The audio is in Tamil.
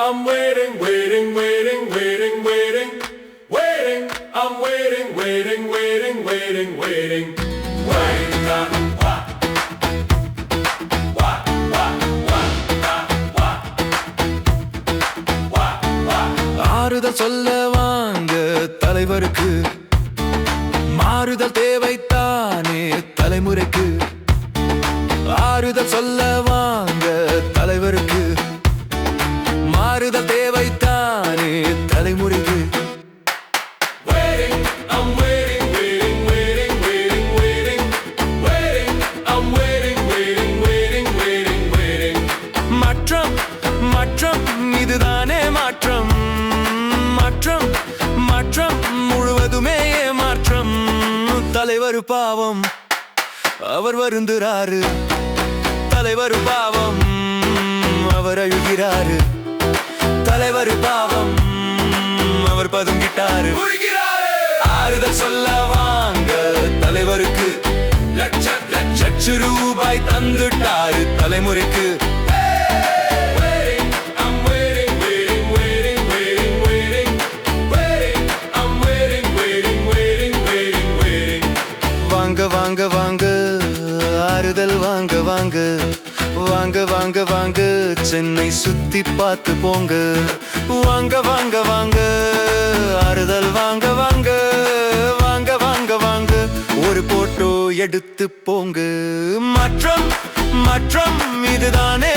I'm waiting, waiting, waiting, waiting, waiting, waiting. I'm waiting, waiting, waiting, waiting, waiting, waiting. ஆறுதல் சொல்ல வாங்க தலைவருக்கு, மாறுதல் தேவைத்தானே தலைமுறைக்கு. ஆறுதல் சொல்ல வாங்க தலைவருக்கு, மாறுதல் தேவைத்தானே தலைமுறைக்கு. மாற்றம் மாற்றம் இதுதானே மாற்றம், மாற்றம் மாற்றம் முழுவதுமே மாற்றம். தலைவர் பாவம் அவர் வருந்துறாரு, தலைவர் பாவம் அவர் அழுகிறாரு, தலைவர் பாவம் அவர் பதுங்கிட்டாரு. ஆறுதல் சொல்ல வாங்க தலைவருக்கு, லட்ச ரூபாய் தந்துட்டாரு தலைமுறைக்கு. வாங்க வாங்க வாங்க ஆறுதல் வாங்க வாங்க, வாங்க வாங்க வாங்க சென்னை சுத்தி பார்த்து போங்க. வாங்க வாங்க வாங்க ஆறுதல் வாங்க வாங்க, வாங்க வாங்க வாங்க ஒரு போட்டோ எடுத்து போங்க. மாற்றம் மாற்றம் இதுதானே